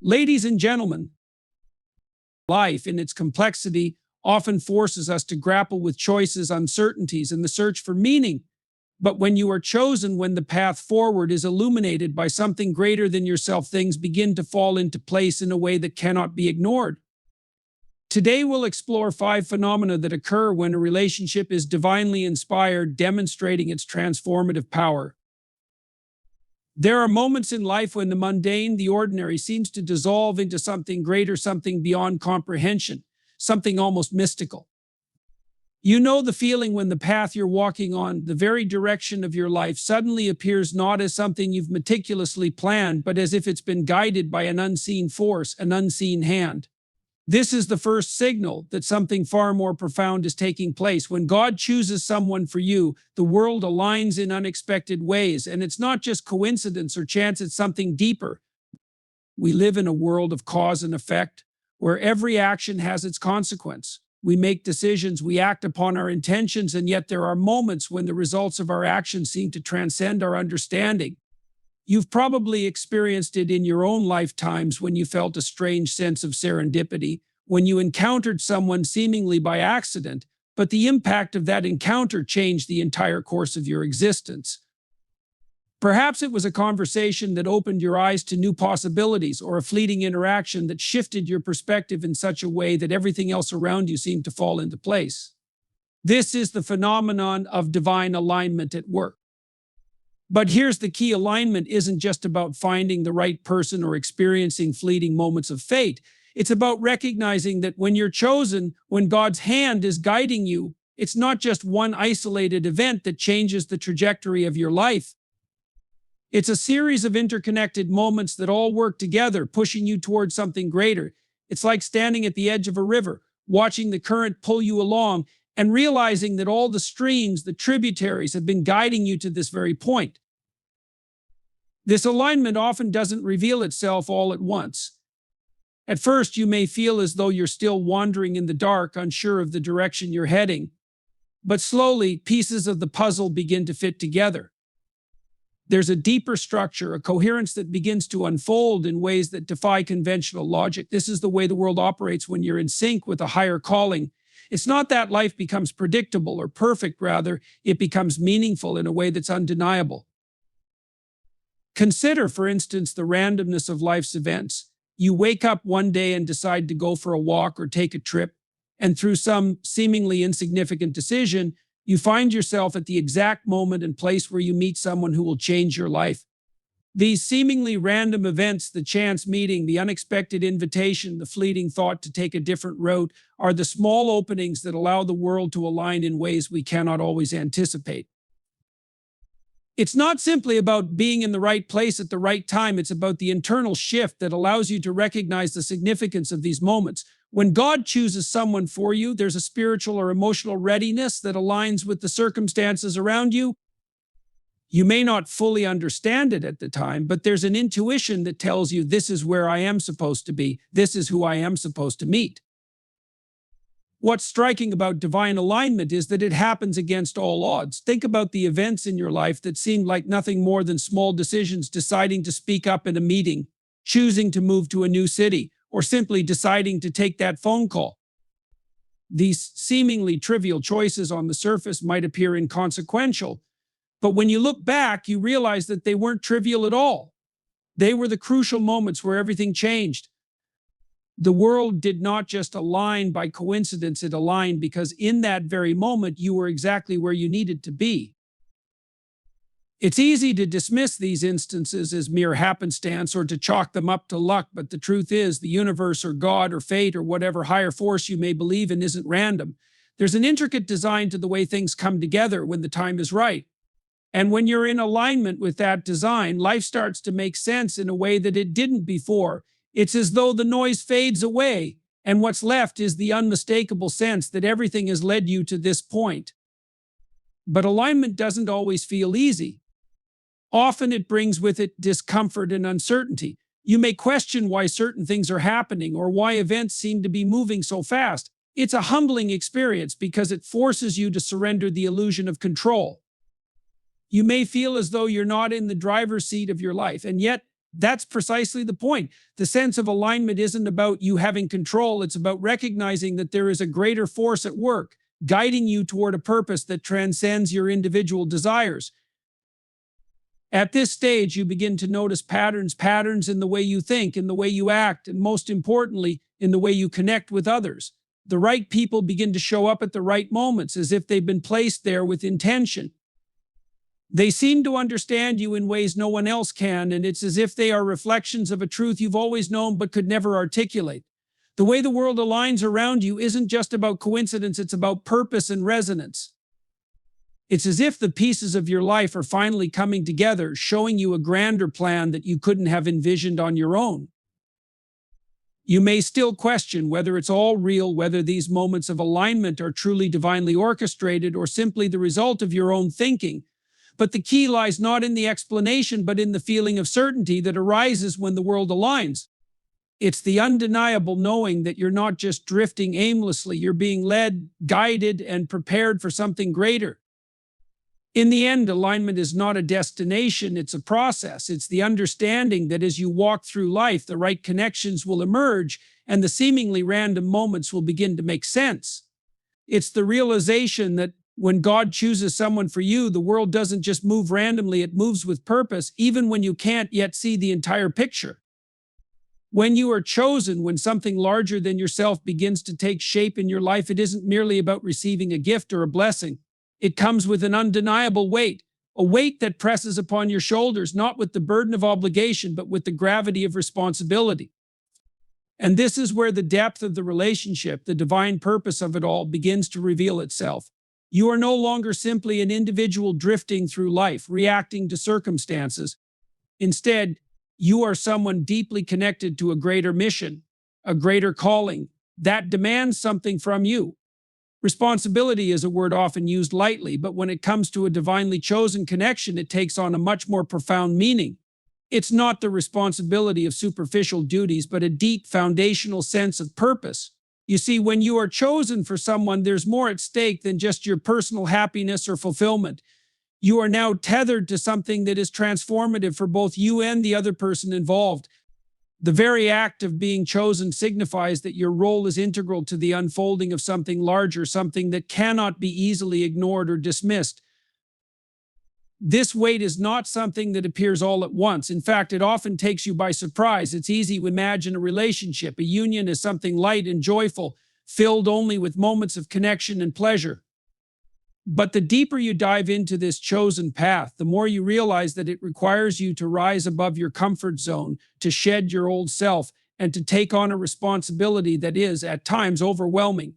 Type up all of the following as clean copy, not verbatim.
Ladies and gentlemen, life in its complexity often forces us to grapple with choices, uncertainties, and the search for meaning. But when you are chosen, when the path forward is illuminated by something greater than yourself, things begin to fall into place in a way that cannot be ignored. Today, we'll explore 5 phenomena that occur when a relationship is divinely inspired, demonstrating its transformative power. There are moments in life when the mundane, the ordinary, seems to dissolve into something greater, something beyond comprehension, something almost mystical. You know the feeling when the path you're walking on, the very direction of your life, suddenly appears not as something you've meticulously planned, but as if it's been guided by an unseen force, an unseen hand. This is the first signal that something far more profound is taking place. When God chooses someone for you, the world aligns in unexpected ways, and it's not just coincidence or chance, it's something deeper. We live in a world of cause and effect, where every action has its consequence. We make decisions, we act upon our intentions, and yet there are moments when the results of our actions seem to transcend our understanding. You've probably experienced it in your own lifetimes when you felt a strange sense of serendipity, when you encountered someone seemingly by accident, but the impact of that encounter changed the entire course of your existence. Perhaps it was a conversation that opened your eyes to new possibilities, or a fleeting interaction that shifted your perspective in such a way that everything else around you seemed to fall into place. This is the phenomenon of divine alignment at work. But here's the key: alignment isn't just about finding the right person or experiencing fleeting moments of fate. It's about recognizing that when you're chosen, when God's hand is guiding you, it's not just one isolated event that changes the trajectory of your life. It's a series of interconnected moments that all work together, pushing you towards something greater. It's like standing at the edge of a river, watching the current pull you along, and realizing that all the streams, the tributaries, have been guiding you to this very point. This alignment often doesn't reveal itself all at once. At first, you may feel as though you're still wandering in the dark, unsure of the direction you're heading. But slowly, pieces of the puzzle begin to fit together. There's a deeper structure, a coherence that begins to unfold in ways that defy conventional logic. This is the way the world operates when you're in sync with a higher calling. It's not that life becomes predictable or perfect, rather, it becomes meaningful in a way that's undeniable. Consider, for instance, the randomness of life's events. You wake up one day and decide to go for a walk or take a trip, and through some seemingly insignificant decision, you find yourself at the exact moment and place where you meet someone who will change your life. These seemingly random events, the chance meeting, the unexpected invitation, the fleeting thought to take a different route, are the small openings that allow the world to align in ways we cannot always anticipate. It's not simply about being in the right place at the right time. It's about the internal shift that allows you to recognize the significance of these moments. When God chooses someone for you, there's a spiritual or emotional readiness that aligns with the circumstances around you. You may not fully understand it at the time, but there's an intuition that tells you this is where I am supposed to be. This is who I am supposed to meet. What's striking about divine alignment is that it happens against all odds. Think about the events in your life that seemed like nothing more than small decisions: deciding to speak up at a meeting, choosing to move to a new city, or simply deciding to take that phone call. These seemingly trivial choices on the surface might appear inconsequential, but when you look back, you realize that they weren't trivial at all. They were the crucial moments where everything changed. The world did not just align by coincidence, it aligned because in that very moment you were exactly where you needed to be. It's easy to dismiss these instances as mere happenstance or to chalk them up to luck, but the truth is the universe or God or fate or whatever higher force you may believe in isn't random. There's an intricate design to the way things come together when the time is right. And when you're in alignment with that design, life starts to make sense in a way that it didn't before. It's as though the noise fades away, and what's left is the unmistakable sense that everything has led you to this point. But alignment doesn't always feel easy. Often it brings with it discomfort and uncertainty. You may question why certain things are happening or why events seem to be moving so fast. It's a humbling experience because it forces you to surrender the illusion of control. You may feel as though you're not in the driver's seat of your life, and yet That's precisely the point. The sense of alignment isn't about you having control, it's about recognizing that there is a greater force at work, guiding you toward a purpose that transcends your individual desires. At this stage, you begin to notice patterns in the way you think, in the way you act, and most importantly, in the way you connect with others. The right people begin to show up at the right moments, as if they've been placed there with intention. They seem to understand you in ways no one else can, and it's as if they are reflections of a truth you've always known but could never articulate. The way the world aligns around you isn't just about coincidence, it's about purpose and resonance. It's as if the pieces of your life are finally coming together, showing you a grander plan that you couldn't have envisioned on your own. You may still question whether it's all real, whether these moments of alignment are truly divinely orchestrated or simply the result of your own thinking. But the key lies not in the explanation, but in the feeling of certainty that arises when the world aligns. It's the undeniable knowing that you're not just drifting aimlessly, you're being led, guided, and prepared for something greater. In the end, alignment is not a destination, it's a process. It's the understanding that as you walk through life, the right connections will emerge and the seemingly random moments will begin to make sense. It's the realization that when God chooses someone for you, the world doesn't just move randomly, it moves with purpose, even when you can't yet see the entire picture. When you are chosen, when something larger than yourself begins to take shape in your life, it isn't merely about receiving a gift or a blessing. It comes with an undeniable weight, a weight that presses upon your shoulders, not with the burden of obligation, but with the gravity of responsibility. And this is where the depth of the relationship, the divine purpose of it all, begins to reveal itself. You are no longer simply an individual drifting through life, reacting to circumstances. Instead, you are someone deeply connected to a greater mission, a greater calling that demands something from you. Responsibility is a word often used lightly, but when it comes to a divinely chosen connection, it takes on a much more profound meaning. It's not the responsibility of superficial duties, but a deep foundational sense of purpose. You see, when you are chosen for someone, there's more at stake than just your personal happiness or fulfillment. You are now tethered to something that is transformative for both you and the other person involved. The very act of being chosen signifies that your role is integral to the unfolding of something larger, something that cannot be easily ignored or dismissed. This weight is not something that appears all at once. In fact, it often takes you by surprise. It's easy to imagine a relationship, a union, as something light and joyful, filled only with moments of connection and pleasure. But the deeper you dive into this chosen path, the more you realize that it requires you to rise above your comfort zone, to shed your old self, and to take on a responsibility that is, at times, overwhelming.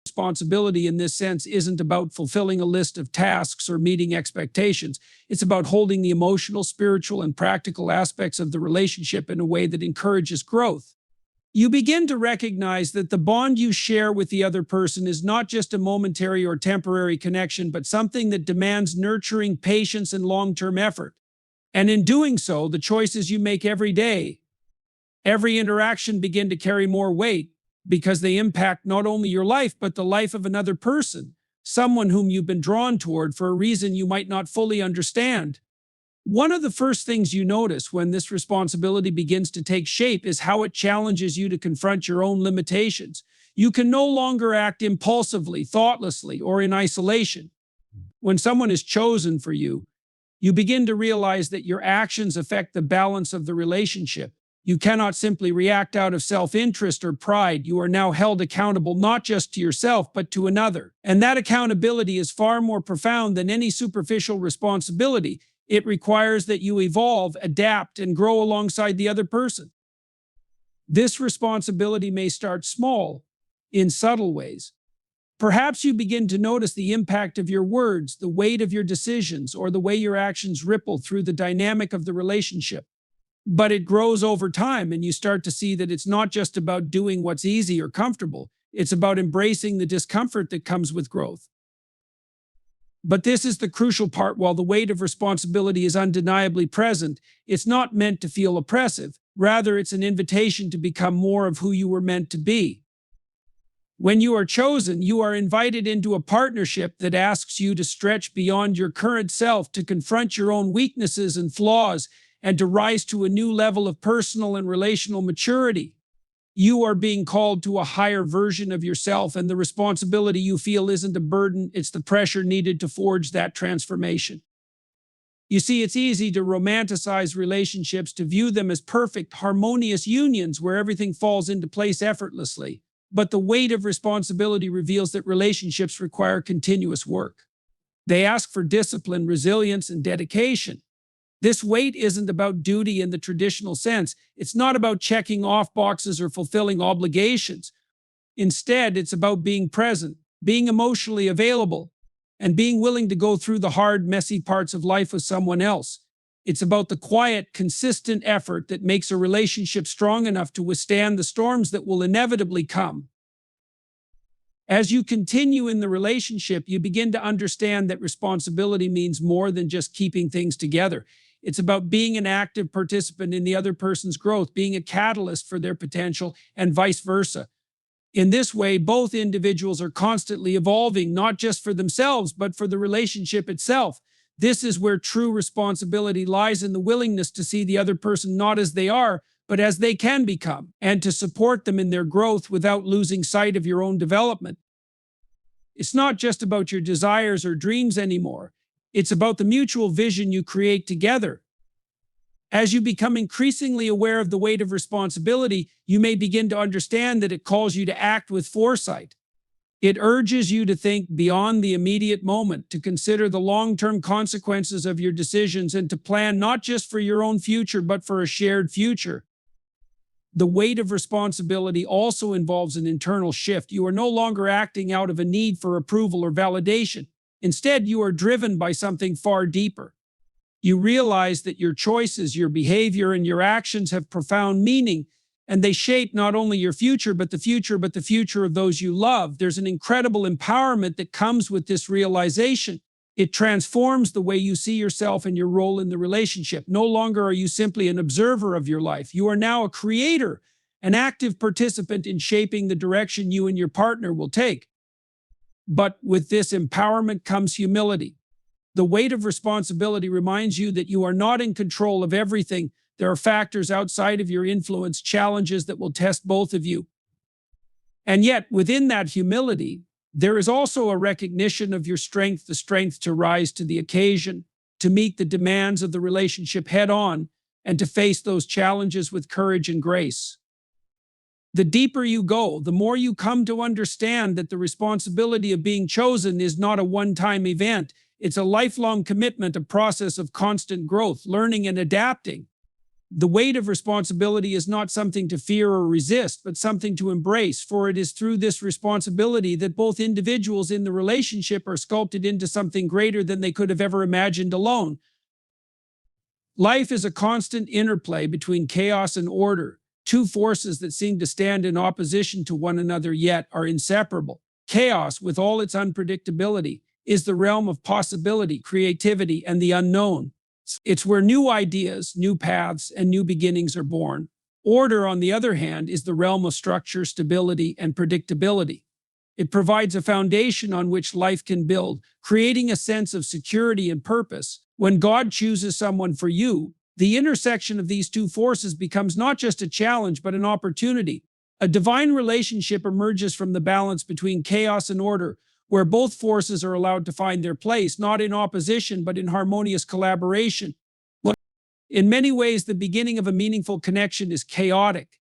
Responsibility in this sense isn't about fulfilling a list of tasks or meeting expectations. It's about holding the emotional, spiritual, and practical aspects of the relationship in a way that encourages growth. You begin to recognize that the bond you share with the other person is not just a momentary or temporary connection, but something that demands nurturing, patience, and long-term effort. And in doing so, the choices you make every day, every interaction begin to carry more weight because they impact not only your life, but the life of another person, someone whom you've been drawn toward for a reason you might not fully understand. One of the first things you notice when this responsibility begins to take shape is how it challenges you to confront your own limitations. You can no longer act impulsively, thoughtlessly, or in isolation. When someone is chosen for you, you begin to realize that your actions affect the balance of the relationship. You cannot simply react out of self-interest or pride. You are now held accountable not just to yourself, but to another. And that accountability is far more profound than any superficial responsibility. It requires that you evolve, adapt, and grow alongside the other person. This responsibility may start small, in subtle ways. Perhaps you begin to notice the impact of your words, the weight of your decisions, or the way your actions ripple through the dynamic of the relationship. But it grows over time, and you start to see that it's not just about doing what's easy or comfortable. It's about embracing the discomfort that comes with growth. But this is the crucial part. While the weight of responsibility is undeniably present, it's not meant to feel oppressive. Rather, it's an invitation to become more of who you were meant to be. When you are chosen, you are invited into a partnership that asks you to stretch beyond your current self, to confront your own weaknesses and flaws, and to rise to a new level of personal and relational maturity. You are being called to a higher version of yourself, and the responsibility you feel isn't a burden, it's the pressure needed to forge that transformation. You see, it's easy to romanticize relationships, to view them as perfect, harmonious unions where everything falls into place effortlessly. But the weight of responsibility reveals that relationships require continuous work. They ask for discipline, resilience, and dedication. This weight isn't about duty in the traditional sense. It's not about checking off boxes or fulfilling obligations. Instead, it's about being present, being emotionally available, and being willing to go through the hard, messy parts of life with someone else. It's about the quiet, consistent effort that makes a relationship strong enough to withstand the storms that will inevitably come. As you continue in the relationship, you begin to understand that responsibility means more than just keeping things together. It's about being an active participant in the other person's growth, being a catalyst for their potential, and vice versa. In this way, both individuals are constantly evolving, not just for themselves, but for the relationship itself. This is where true responsibility lies, in the willingness to see the other person not as they are, but as they can become, and to support them in their growth without losing sight of your own development. It's not just about your desires or dreams anymore. It's about the mutual vision you create together. As you become increasingly aware of the weight of responsibility, you may begin to understand that it calls you to act with foresight. It urges you to think beyond the immediate moment, to consider the long-term consequences of your decisions, and to plan not just for your own future, but for a shared future. The weight of responsibility also involves an internal shift. You are no longer acting out of a need for approval or validation. Instead, you are driven by something far deeper. You realize that your choices, your behavior, and your actions have profound meaning, and they shape not only your future, but the future of those you love. There's an incredible empowerment that comes with this realization. It transforms the way you see yourself and your role in the relationship. No longer are you simply an observer of your life. You are now a creator, an active participant in shaping the direction you and your partner will take. But with this empowerment comes humility. The weight of responsibility reminds you that you are not in control of everything. There are factors outside of your influence, challenges that will test both of you. And yet, within that humility, there is also a recognition of your strength, the strength to rise to the occasion, to meet the demands of the relationship head on, and to face those challenges with courage and grace. The deeper you go, the more you come to understand that the responsibility of being chosen is not a one-time event. It's a lifelong commitment, a process of constant growth, learning, and adapting. The weight of responsibility is not something to fear or resist, but something to embrace, for it is through this responsibility that both individuals in the relationship are sculpted into something greater than they could have ever imagined alone. Life is a constant interplay between chaos and order, two forces that seem to stand in opposition to one another yet are inseparable. Chaos, with all its unpredictability, is the realm of possibility, creativity, and the unknown. It's where new ideas, new paths, and new beginnings are born. Order, on the other hand, is the realm of structure, stability, and predictability. It provides a foundation on which life can build, creating a sense of security and purpose. When God chooses someone for you, the intersection of these two forces becomes not just a challenge, but an opportunity. A divine relationship emerges from the balance between chaos and order, where both forces are allowed to find their place, not in opposition, but in harmonious collaboration. In many ways, the beginning of a meaningful connection is chaotic.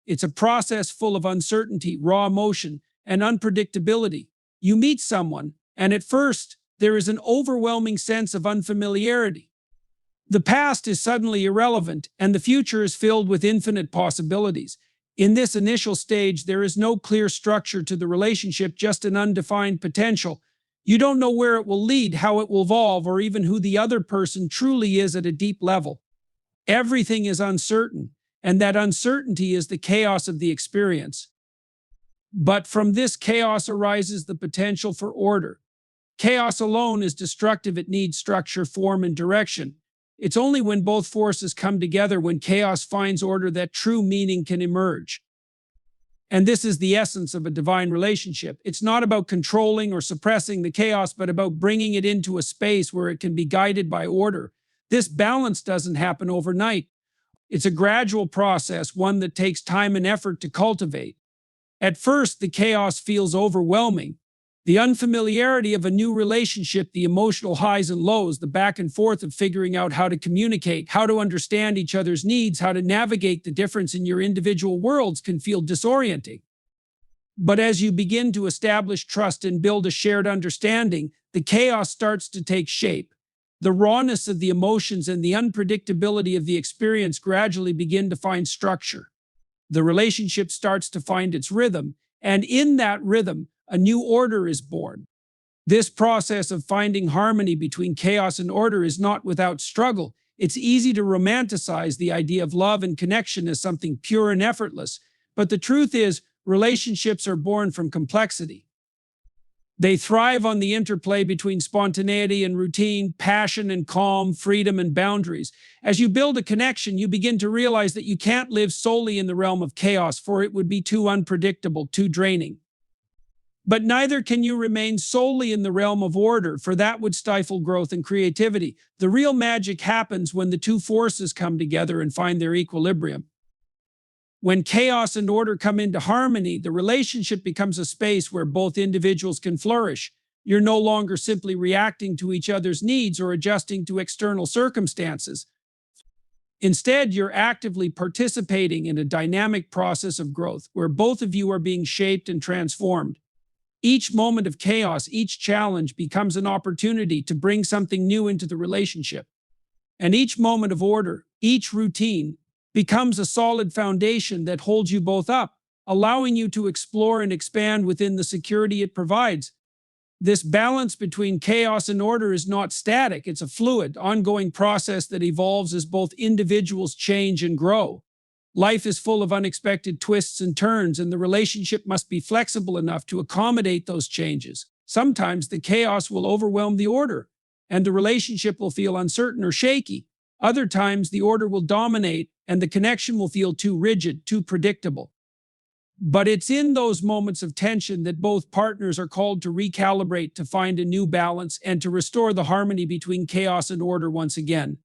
It's a process full of uncertainty, raw emotion, and unpredictability. You meet someone, and at first, there is an overwhelming sense of unfamiliarity. The past is suddenly irrelevant, and the future is filled with infinite possibilities. In this initial stage, there is no clear structure to the relationship, just an undefined potential. You don't know where it will lead, how it will evolve, or even who the other person truly is at a deep level. Everything is uncertain, and that uncertainty is the chaos of the experience. But from this chaos arises the potential for order. Chaos alone is destructive. It needs structure, form, and direction. It's only when both forces come together, when chaos finds order, that true meaning can emerge. And this is the essence of a divine relationship. It's not about controlling or suppressing the chaos, but about bringing it into a space where it can be guided by order. This balance doesn't happen overnight. It's a gradual process, one that takes time and effort to cultivate. At first, the chaos feels overwhelming. The unfamiliarity of a new relationship, the emotional highs and lows, the back and forth of figuring out how to communicate, how to understand each other's needs, how to navigate the difference in your individual worlds can feel disorienting. But as you begin to establish trust and build a shared understanding, the chaos starts to take shape. The rawness of the emotions and the unpredictability of the experience gradually begin to find structure. The relationship starts to find its rhythm, and in that rhythm, a new order is born. This process of finding harmony between chaos and order is not without struggle. It's easy to romanticize the idea of love and connection as something pure and effortless, but the truth is, relationships are born from complexity. They thrive on the interplay between spontaneity and routine, passion and calm, freedom and boundaries. As you build a connection, you begin to realize that you can't live solely in the realm of chaos, for it would be too unpredictable, too draining. But neither can you remain solely in the realm of order, for that would stifle growth and creativity. The real magic happens when the two forces come together and find their equilibrium. When chaos and order come into harmony, the relationship becomes a space where both individuals can flourish. You're no longer simply reacting to each other's needs or adjusting to external circumstances. Instead, you're actively participating in a dynamic process of growth where both of you are being shaped and transformed. Each moment of chaos, each challenge becomes an opportunity to bring something new into the relationship. And each moment of order, each routine, becomes a solid foundation that holds you both up, allowing you to explore and expand within the security it provides. This balance between chaos and order is not static. It's a fluid, ongoing process that evolves as both individuals change and grow. Life is full of unexpected twists and turns, and the relationship must be flexible enough to accommodate those changes. Sometimes the chaos will overwhelm the order, and the relationship will feel uncertain or shaky. Other times, the order will dominate, and the connection will feel too rigid, too predictable. But it's in those moments of tension that both partners are called to recalibrate, to find a new balance, and to restore the harmony between chaos and order once again.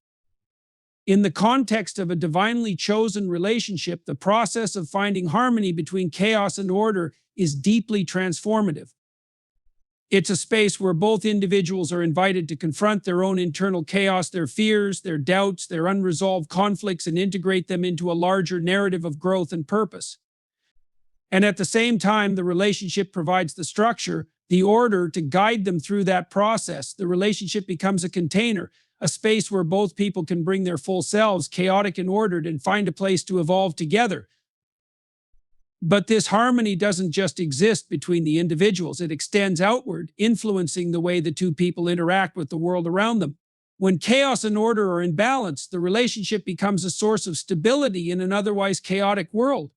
In the context of a divinely chosen relationship, the process of finding harmony between chaos and order is deeply transformative. It's a space where both individuals are invited to confront their own internal chaos, their fears, their doubts, their unresolved conflicts, and integrate them into a larger narrative of growth and purpose. And at the same time, the relationship provides the structure, the order to guide them through that process. The relationship becomes a container, a space where both people can bring their full selves, chaotic and ordered, and find a place to evolve together. But this harmony doesn't just exist between the individuals. It extends outward, influencing the way the two people interact with the world around them. When chaos and order are in balance, the relationship becomes a source of stability in an otherwise chaotic world.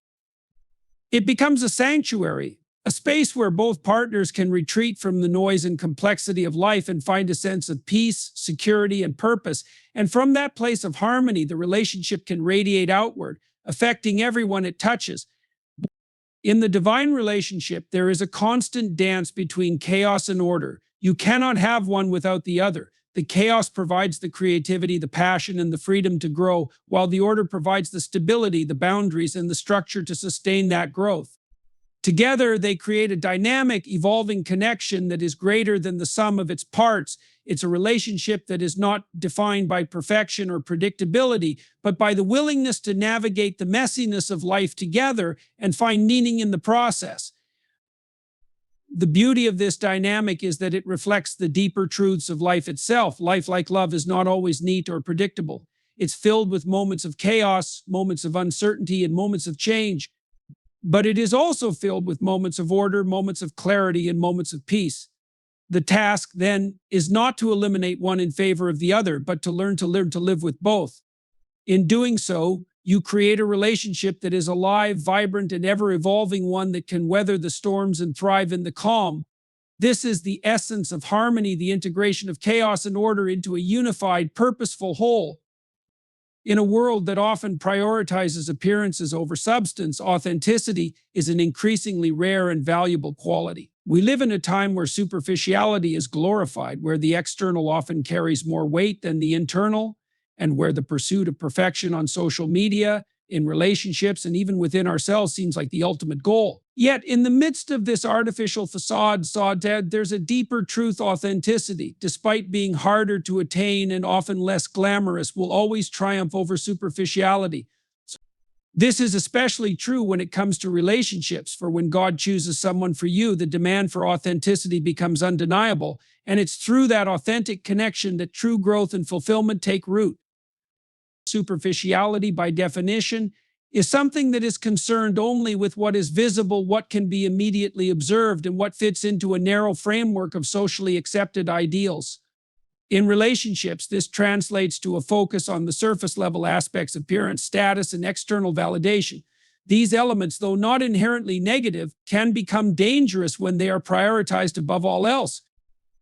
It becomes a sanctuary, a space where both partners can retreat from the noise and complexity of life and find a sense of peace, security, and purpose. And from that place of harmony, the relationship can radiate outward, affecting everyone it touches. In the divine relationship, there is a constant dance between chaos and order. You cannot have one without the other. The chaos provides the creativity, the passion, and the freedom to grow, while the order provides the stability, the boundaries, and the structure to sustain that growth. Together, they create a dynamic, evolving connection that is greater than the sum of its parts. It's a relationship that is not defined by perfection or predictability, but by the willingness to navigate the messiness of life together and find meaning in the process. The beauty of this dynamic is that it reflects the deeper truths of life itself. Life, like love, is not always neat or predictable. It's filled with moments of chaos, moments of uncertainty, and moments of change. But it is also filled with moments of order, moments of clarity, and moments of peace. The task, then, is not to eliminate one in favor of the other, but to learn to live with both. In doing so, you create a relationship that is alive, vibrant, and ever-evolving, one that can weather the storms and thrive in the calm. This is the essence of harmony, the integration of chaos and order into a unified, purposeful whole. In a world that often prioritizes appearances over substance, authenticity is an increasingly rare and valuable quality. We live in a time where superficiality is glorified, where the external often carries more weight than the internal, and where the pursuit of perfection on social media, in relationships, and even within ourselves seems like the ultimate goal. Yet, in the midst of this artificial facade, there's a deeper truth: authenticity, despite being harder to attain and often less glamorous, will always triumph over superficiality. This is especially true when it comes to relationships, for when God chooses someone for you, the demand for authenticity becomes undeniable, and it's through that authentic connection that true growth and fulfillment take root. Superficiality, by definition, is something that is concerned only with what is visible, what can be immediately observed, and what fits into a narrow framework of socially accepted ideals. In relationships, this translates to a focus on the surface level aspects of appearance, status, and external validation. These elements, though not inherently negative, can become dangerous when they are prioritized above all else.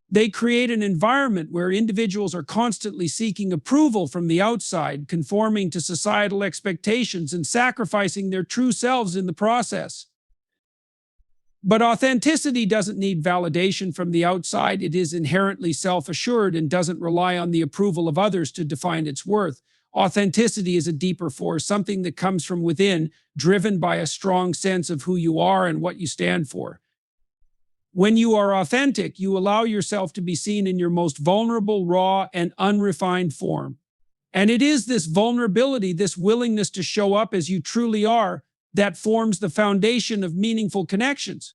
They create an environment where individuals are constantly seeking approval from the outside, conforming to societal expectations and sacrificing their true selves in the process. But authenticity doesn't need validation from the outside. It is inherently self-assured and doesn't rely on the approval of others to define its worth. Authenticity is a deeper force, something that comes from within, driven by a strong sense of who you are and what you stand for. When you are authentic, you allow yourself to be seen in your most vulnerable, raw, and unrefined form. And it is this vulnerability, this willingness to show up as you truly are, that forms the foundation of meaningful connections.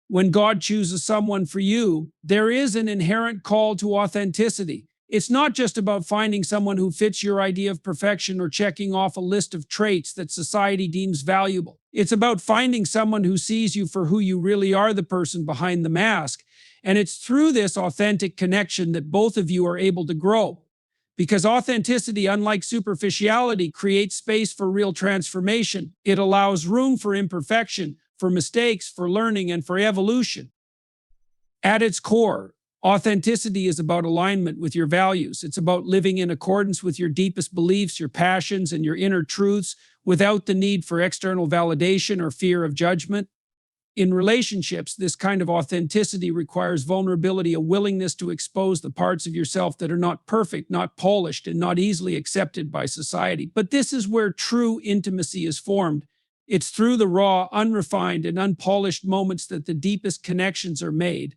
When God chooses someone for you, there is an inherent call to authenticity. It's not just about finding someone who fits your idea of perfection or checking off a list of traits that society deems valuable. It's about finding someone who sees you for who you really are, the person behind the mask. And it's through this authentic connection that both of you are able to grow. Because authenticity, unlike superficiality, creates space for real transformation. It allows room for imperfection, for mistakes, for learning, and for evolution. At its core, authenticity is about alignment with your values. It's about living in accordance with your deepest beliefs, your passions, and your inner truths without the need for external validation or fear of judgment. In relationships, this kind of authenticity requires vulnerability, a willingness to expose the parts of yourself that are not perfect, not polished, and not easily accepted by society. But this is where true intimacy is formed. It's through the raw, unrefined, and unpolished moments that the deepest connections are made.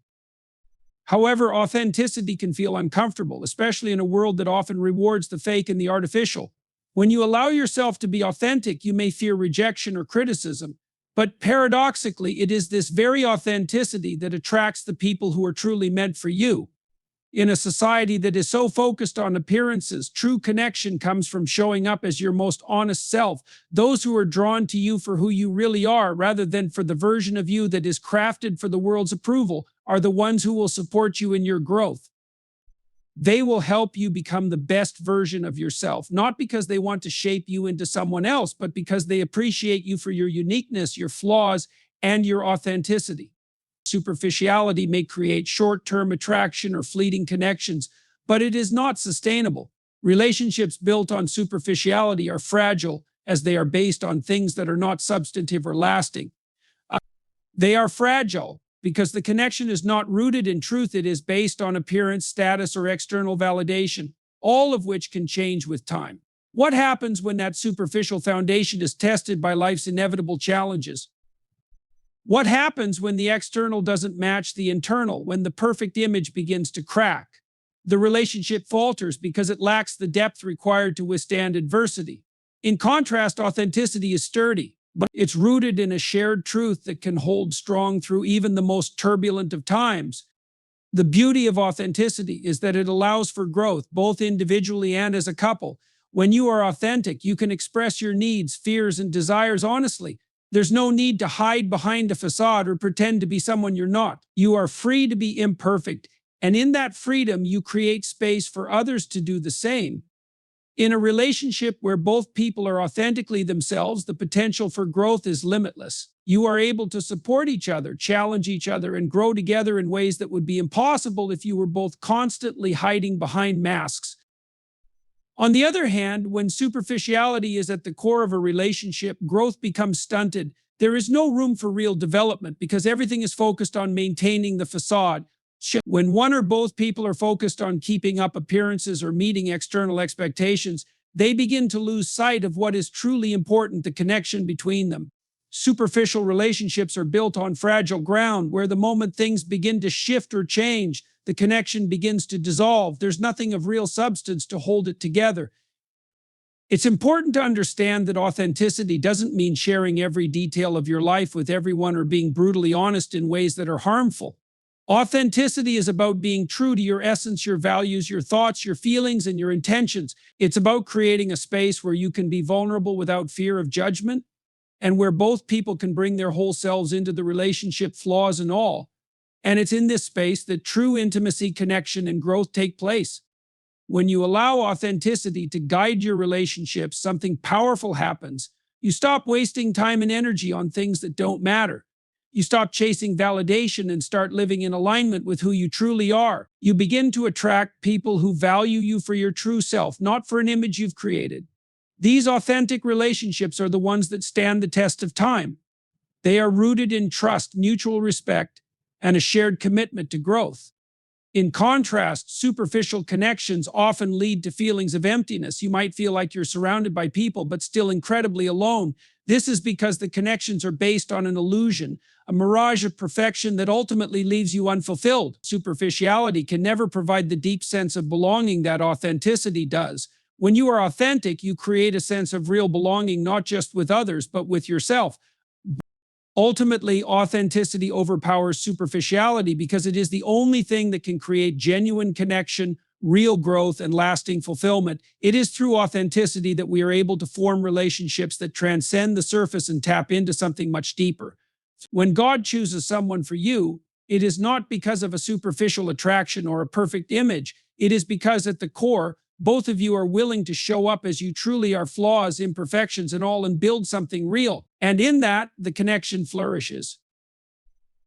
However, authenticity can feel uncomfortable, especially in a world that often rewards the fake and the artificial. When you allow yourself to be authentic, you may fear rejection or criticism. But paradoxically, it is this very authenticity that attracts the people who are truly meant for you. In a society that is so focused on appearances, true connection comes from showing up as your most honest self. Those who are drawn to you for who you really are, rather than for the version of you that is crafted for the world's approval, are the ones who will support you in your growth. They will help you become the best version of yourself, not because they want to shape you into someone else, but because they appreciate you for your uniqueness, your flaws, and your authenticity. Superficiality may create short-term attraction or fleeting connections, but it is not sustainable. Relationships built on superficiality are fragile, as they are based on things that are not substantive or lasting. They are fragile because the connection is not rooted in truth. It is based on appearance, status, or external validation, all of which can change with time. What happens when that superficial foundation is tested by life's inevitable challenges? What happens when the external doesn't match the internal, when the perfect image begins to crack? The relationship falters because it lacks the depth required to withstand adversity. In contrast, authenticity is sturdy, but it's rooted in a shared truth that can hold strong through even the most turbulent of times. The beauty of authenticity is that it allows for growth, both individually and as a couple. When you are authentic, you can express your needs, fears, and desires honestly. There's no need to hide behind a facade or pretend to be someone you're not. You are free to be imperfect, and in that freedom, you create space for others to do the same. In a relationship where both people are authentically themselves, the potential for growth is limitless. You are able to support each other, challenge each other, and grow together in ways that would be impossible if you were both constantly hiding behind masks. On the other hand, when superficiality is at the core of a relationship, growth becomes stunted. There is no room for real development because everything is focused on maintaining the facade. When one or both people are focused on keeping up appearances or meeting external expectations, they begin to lose sight of what is truly important, the connection between them. Superficial relationships are built on fragile ground where the moment things begin to shift or change, the connection begins to dissolve. There's nothing of real substance to hold it together. It's important to understand that authenticity doesn't mean sharing every detail of your life with everyone or being brutally honest in ways that are harmful. Authenticity is about being true to your essence, your values, your thoughts, your feelings, and your intentions. It's about creating a space where you can be vulnerable without fear of judgment, and where both people can bring their whole selves into the relationship, flaws and all. And it's in this space that true intimacy, connection, and growth take place. When you allow authenticity to guide your relationships, something powerful happens. You stop wasting time and energy on things that don't matter. You stop chasing validation and start living in alignment with who you truly are. You begin to attract people who value you for your true self, not for an image you've created. These authentic relationships are the ones that stand the test of time. They are rooted in trust, mutual respect, and a shared commitment to growth. In contrast, superficial connections often lead to feelings of emptiness. You might feel like you're surrounded by people, but still incredibly alone. This is because the connections are based on an illusion, a mirage of perfection that ultimately leaves you unfulfilled. Superficiality can never provide the deep sense of belonging that authenticity does. When you are authentic, you create a sense of real belonging, not just with others, but with yourself. Ultimately, authenticity overpowers superficiality because it is the only thing that can create genuine connection, real growth, and lasting fulfillment. It is through authenticity that we are able to form relationships that transcend the surface and tap into something much deeper. When God chooses someone for you, it is not because of a superficial attraction or a perfect image. It is because at the core, both of you are willing to show up as you truly are, flaws, imperfections, and all, and build something real. And in that, the connection flourishes.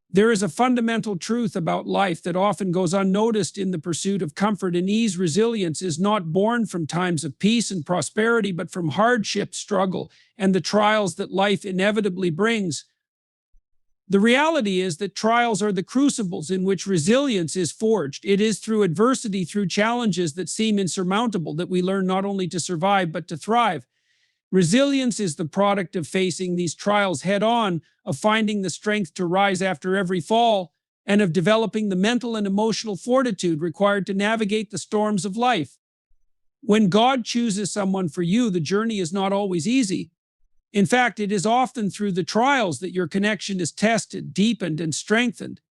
There is a fundamental truth about life that often goes unnoticed in the pursuit of comfort and ease. Resilience is not born from times of peace and prosperity, but from hardship, struggle, and the trials that life inevitably brings. The reality is that trials are the crucibles in which resilience is forged. It is through adversity, through challenges that seem insurmountable, that we learn not only to survive, but to thrive. Resilience is the product of facing these trials head on, of finding the strength to rise after every fall, and of developing the mental and emotional fortitude required to navigate the storms of life. When God chooses someone for you, the journey is not always easy. In fact, it is often through the trials that your connection is tested, deepened, and strengthened.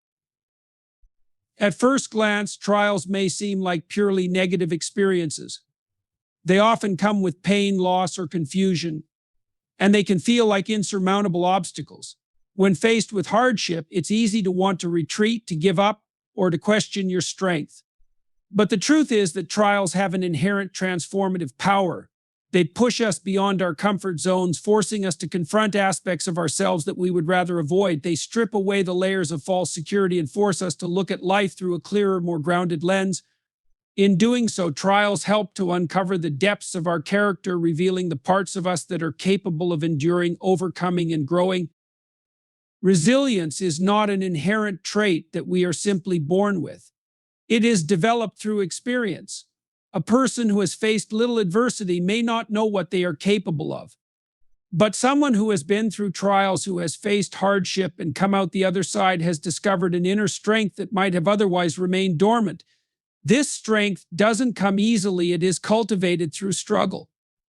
At first glance, trials may seem like purely negative experiences. They often come with pain, loss, or confusion, and they can feel like insurmountable obstacles. When faced with hardship, it's easy to want to retreat, to give up, or to question your strength. But the truth is that trials have an inherent transformative power. They push us beyond our comfort zones, forcing us to confront aspects of ourselves that we would rather avoid. They strip away the layers of false security and force us to look at life through a clearer, more grounded lens. In doing so, trials help to uncover the depths of our character, revealing the parts of us that are capable of enduring, overcoming, and growing. Resilience is not an inherent trait that we are simply born with. It is developed through experience. A person who has faced little adversity may not know what they are capable of. But someone who has been through trials, who has faced hardship and come out the other side, has discovered an inner strength that might have otherwise remained dormant. This strength doesn't come easily, it is cultivated through struggle.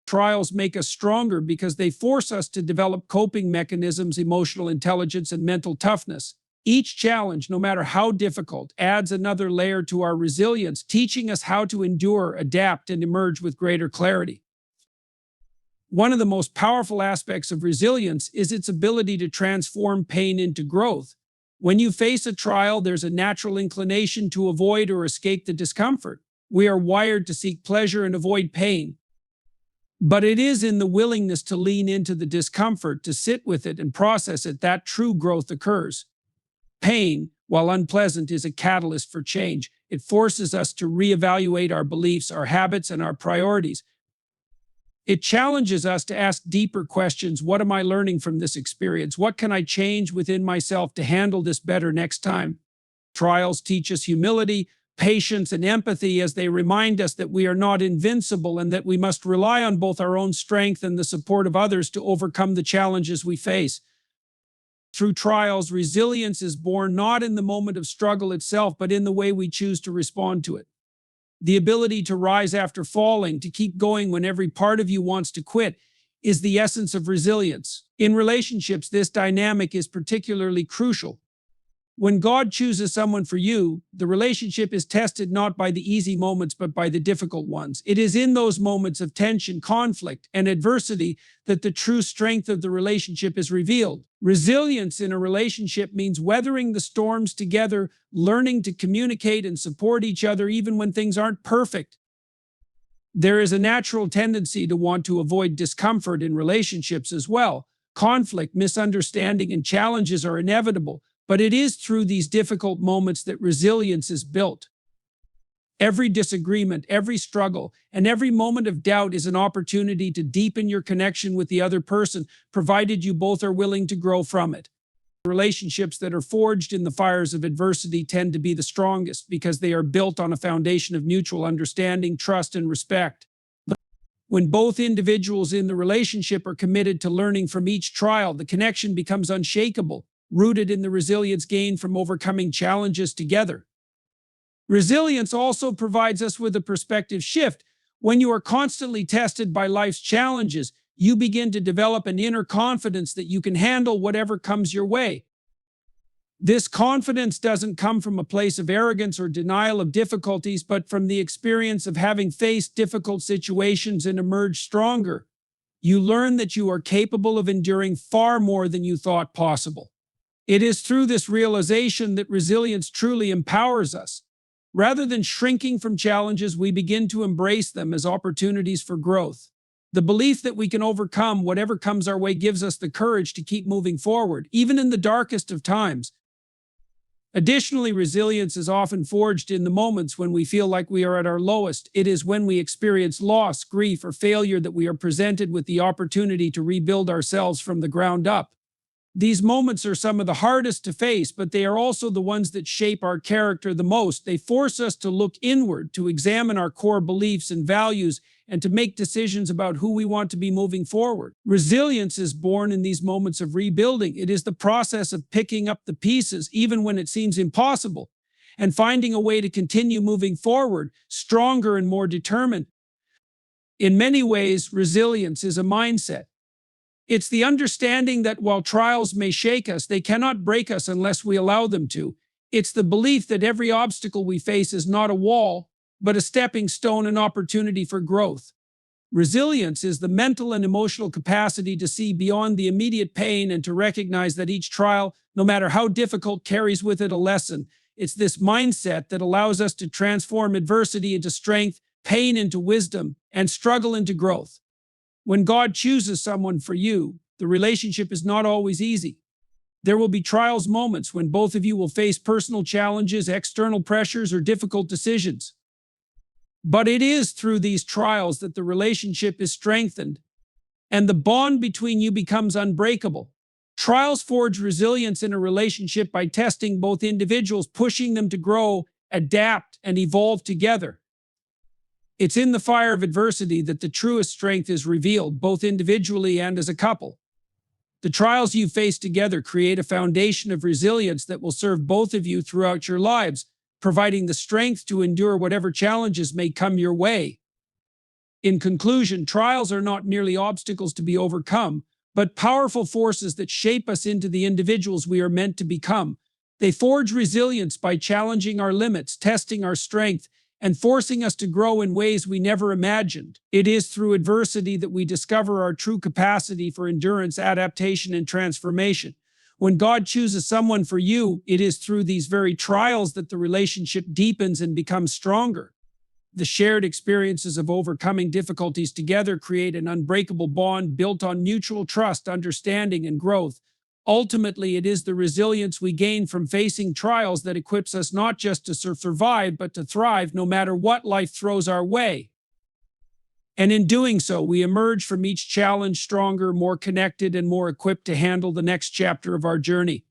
Trials make us stronger because they force us to develop coping mechanisms, emotional intelligence, and mental toughness. Each challenge, no matter how difficult, adds another layer to our resilience, teaching us how to endure, adapt, and emerge with greater clarity. One of the most powerful aspects of resilience is its ability to transform pain into growth. When you face a trial, there's a natural inclination to avoid or escape the discomfort. We are wired to seek pleasure and avoid pain. But it is in the willingness to lean into the discomfort, to sit with it and process it, that true growth occurs. Pain, while unpleasant, is a catalyst for change. It forces us to reevaluate our beliefs, our habits, and our priorities. It challenges us to ask deeper questions. What am I learning from this experience? What can I change within myself to handle this better next time? Trials teach us humility, patience, and empathy as they remind us that we are not invincible and that we must rely on both our own strength and the support of others to overcome the challenges we face. Through trials, resilience is born not in the moment of struggle itself, but in the way we choose to respond to it. The ability to rise after falling, to keep going when every part of you wants to quit, is the essence of resilience. In relationships, this dynamic is particularly crucial. When God chooses someone for you, the relationship is tested not by the easy moments, but by the difficult ones. It is in those moments of tension, conflict, and adversity that the true strength of the relationship is revealed. Resilience in a relationship means weathering the storms together, learning to communicate and support each other even when things aren't perfect. There is a natural tendency to want to avoid discomfort in relationships as well. Conflict, misunderstanding, and challenges are inevitable. But it is through these difficult moments that resilience is built. Every disagreement, every struggle, and every moment of doubt is an opportunity to deepen your connection with the other person, provided you both are willing to grow from it. Relationships that are forged in the fires of adversity tend to be the strongest because they are built on a foundation of mutual understanding, trust, and respect. When both individuals in the relationship are committed to learning from each trial, the connection becomes unshakable, rooted in the resilience gained from overcoming challenges together. Resilience also provides us with a perspective shift. When you are constantly tested by life's challenges, you begin to develop an inner confidence that you can handle whatever comes your way. This confidence doesn't come from a place of arrogance or denial of difficulties, but from the experience of having faced difficult situations and emerged stronger. You learn that you are capable of enduring far more than you thought possible. It is through this realization that resilience truly empowers us. Rather than shrinking from challenges, we begin to embrace them as opportunities for growth. The belief that we can overcome whatever comes our way gives us the courage to keep moving forward, even in the darkest of times. Additionally, resilience is often forged in the moments when we feel like we are at our lowest. It is when we experience loss, grief, or failure that we are presented with the opportunity to rebuild ourselves from the ground up. These moments are some of the hardest to face, but they are also the ones that shape our character the most. They force us to look inward, to examine our core beliefs and values, and to make decisions about who we want to be moving forward. Resilience is born in these moments of rebuilding. It is the process of picking up the pieces, even when it seems impossible, and finding a way to continue moving forward, stronger and more determined. In many ways, resilience is a mindset. It's the understanding that while trials may shake us, they cannot break us unless we allow them to. It's the belief that every obstacle we face is not a wall, but a stepping stone and opportunity for growth. Resilience is the mental and emotional capacity to see beyond the immediate pain and to recognize that each trial, no matter how difficult, carries with it a lesson. It's this mindset that allows us to transform adversity into strength, pain into wisdom, and struggle into growth. When God chooses someone for you, the relationship is not always easy. There will be trials moments when both of you will face personal challenges, external pressures, or difficult decisions. But it is through these trials that the relationship is strengthened and the bond between you becomes unbreakable. Trials forge resilience in a relationship by testing both individuals, pushing them to grow, adapt, and evolve together. It's in the fire of adversity that the truest strength is revealed, both individually and as a couple. The trials you face together create a foundation of resilience that will serve both of you throughout your lives, providing the strength to endure whatever challenges may come your way. In conclusion, trials are not merely obstacles to be overcome, but powerful forces that shape us into the individuals we are meant to become. They forge resilience by challenging our limits, testing our strength, and forcing us to grow in ways we never imagined. It is through adversity that we discover our true capacity for endurance, adaptation, and transformation. When God chooses someone for you, it is through these very trials that the relationship deepens and becomes stronger. The shared experiences of overcoming difficulties together create an unbreakable bond built on mutual trust, understanding, and growth. Ultimately, it is the resilience we gain from facing trials that equips us not just to survive, but to thrive no matter what life throws our way. And in doing so, we emerge from each challenge stronger, more connected, and more equipped to handle the next chapter of our journey.